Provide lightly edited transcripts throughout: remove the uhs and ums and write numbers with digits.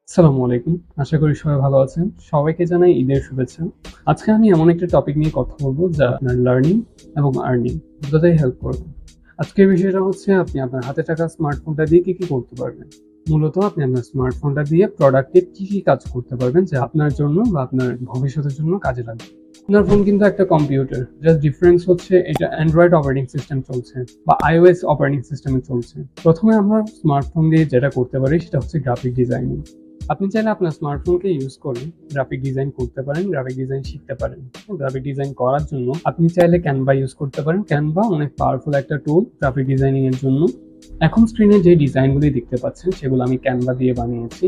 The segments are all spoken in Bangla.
আসসালামু আলাইকুম। আশা করি সবাই ভালো আছেন। সবাইকে জানাই ঈদের শুভেচ্ছা। আজকে আমি এমন একটা টপিক নিয়ে কথা বলব যা আপনার লার্নিং এবং আর্নিং দুটোতেই হেল্প করবে। আজকের বিষয়টা হচ্ছে আপনি আপনার হাতে থাকা স্মার্টফোনটা দিয়ে কি করতে পারবেন। মূলত আপনি আপনার স্মার্টফোনটা দিয়ে প্রোডাক্টিভ কি কাজ করতে পারবেন যা আপনার জন্য বা আপনার ভবিষ্যতের জন্য কাজে লাগবে। আপনার ফোন কিন্তু একটা কম্পিউটার। জাস্ট ডিফারেন্স হচ্ছে এটা অ্যান্ড্রয়েড অপারেটিং সিস্টেম চলছে বা iOS অপারেটিং সিস্টেমে চলছে। প্রথমে আমরা স্মার্টফোন দিয়ে যেটা করতে পারি সেটা হচ্ছে গ্রাফিক ডিজাইনিং। আপনি চাইলে আপনার স্মার্টফোনকে ইউজ করে গ্রাফিক ডিজাইন করতে পারেন, গ্রাফিক ডিজাইন শিখতে পারেন। গ্রাফিক ডিজাইন করার জন্য আপনি চাইলে ক্যানভা ইউজ করতে পারেন। ক্যানভা অনেক পাওয়ারফুল একটা টুল গ্রাফিক ডিজাইনিং এর জন্য। এখন স্ক্রিনে যে ডিজাইনগুলি দেখতে পাচ্ছেন সেগুলো আমি ক্যানভা দিয়ে বানিয়েছি।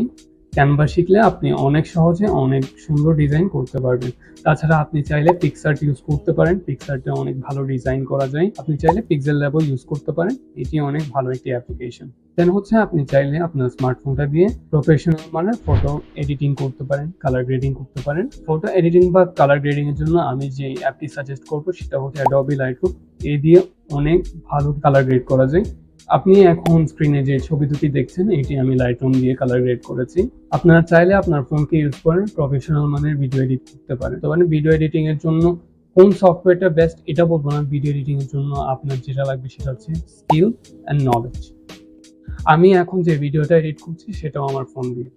ক্যানভা শিখলে আপনি অনেক সহজে অনেক সুন্দর ডিজাইন করতে পারবেন। তাছাড়া আপনি চাইলে পিক্সার্ট ইউজ করতে পারেন। পিক্সার্টে অনেক ভালো ডিজাইন করা যায়। আপনি চাইলে পিক্সেলল্যাবও ইউজ করতে পারেন। এটি অনেক ভালো একটি অ্যাপ্লিকেশন। দেন হচ্ছে আপনি চাইলে আপনার স্মার্টফোনটা দিয়ে প্রফেশনাল মানে ফটো এডিটিং করতে পারেন, কালার গ্রেডিং করতে পারেন। ফটো এডিটিং বা কালার গ্রেডিং এর জন্য আমি যে অ্যাপটি সাজেস্ট করবো সেটা হচ্ছে Adobe Lightroom। এই দিয়ে অনেক ভালো কালার গ্রেড করা যায়। আপনি এখন স্ক্রিনে যে ছবি দুটি দেখছেন এটি আমি লাইটরুম দিয়ে কালার গ্রেড করেছি। আপনারা চাইলে আপনার ফোনকে ইউজ করে প্রফেশনাল মানের ভিডিও এডিট করতে পারেন। তো মানে ভিডিও এডিটিং এর জন্য কোন সফটওয়্যারটা বেস্ট এটা বলবো না, ভিডিও এডিটিং এর জন্য আপনার যেটা লাগবে সেটা হচ্ছে স্কিল অ্যান্ড নলেজ। আমি এখন যে ভিডিওটা এডিট করছি সেটাও আমার ফোন দিয়ে।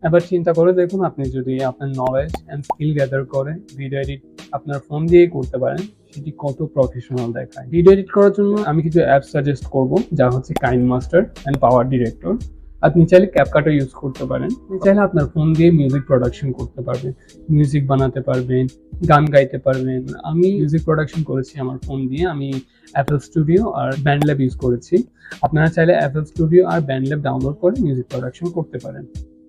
এবার চিন্তা করে দেখুন, আপনি যদি আপনার নলেজ অ্যান্ড স্কিল গ্যাদার করে ভিডিও এডিট আপনার ফোন দিয়েই করতে পারেন, সেটি কত প্রফেশনাল দেখায়। ভিডিও এডিট করার জন্য আমি কিছু অ্যাপ সাজেস্ট করব, যা হচ্ছে কাইনমাস্টার অ্যান্ড পাওয়ার ডিরেক্টর। আপনি চাইলে ক্যাপকাটও ইউজ করতে পারেন। আপনি চাইলে আপনার ফোন দিয়ে মিউজিক প্রোডাকশন করতে পারবেন, মিউজিক বানাতে পারবেন, গান গাইতে পারবেন। আমি মিউজিক প্রোডাকশন করেছি আমার ফোন দিয়ে। আমি অ্যাপল স্টুডিও আর ব্যান্ডল্যাব ইউজ করেছি। আপনারা চাইলে অ্যাপল স্টুডিও আর ব্যান্ডল্যাব ডাউনলোড করে মিউজিক প্রোডাকশন করতে পারেন।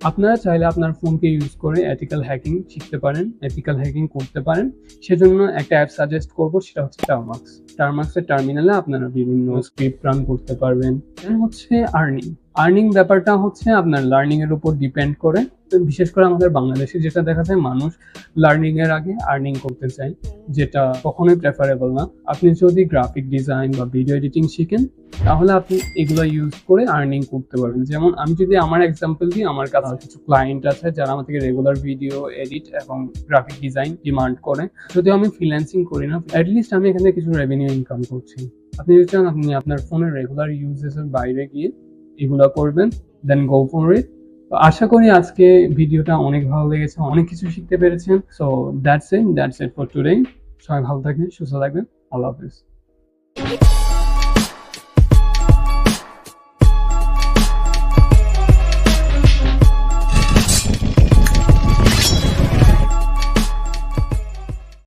আপনারা চাইলে আপনার ফোনকে ইউজ করে এথিক্যাল হ্যাকিং শিখতে পারেন, এথিক্যাল হ্যাকিং করতে পারেন। সেজন্য একটা অ্যাপ সাজেস্ট করব, সেটা হচ্ছে টার্মাক্স। টার্মাক্সের টার্মিনালে আপনারা বিভিন্ন স্ক্রিপ্ট রান করতে পারবেন। দেন হচ্ছে আর্নিং। আর্নিং ব্যাপারটা হচ্ছে আপনার লার্নিং এর উপর ডিপেন্ড করে। বিশেষ করে আমাদের বাংলাদেশে যেটা দেখা যায়, মানুষ লার্নিং এর আগে আর্নিং করতে চায়, যেটা কখনোই প্রেফারেবল না। আপনি যদি গ্রাফিক ডিজাইন বা ভিডিও এডিটিং শিখেন তাহলে আপনি এগুলো ইউজ করে আর্নিং করতে পারবেন। যেমন আমি যদি আমার এক্সাম্পল দিই, আমার কাছে কিছু ক্লায়েন্ট আছে যারা আমার থেকে রেগুলার ভিডিও এডিট এবং গ্রাফিক ডিজাইন ডিমান্ড করে। যদিও আমি ফ্রিল্যান্সিং করি না, অ্যাটলিস্ট আমি এখানে কিছু রেভিনিউ ইনকাম করছি। আপনি যদি চান আপনি আপনার ফোনের রেগুলার ইউজেসের বাইরে গিয়ে এগুলো করবেন, দেন গো ফর ইট। আশা করি আজকে ভিডিওটা অনেক ভালো লেগেছে, অনেক কিছু শিখতে পেরেছেন। So that's it for today. সবাই ভালো থাকবেন, সুস্থ থাকবেন। আল্লাহ হাফেজ।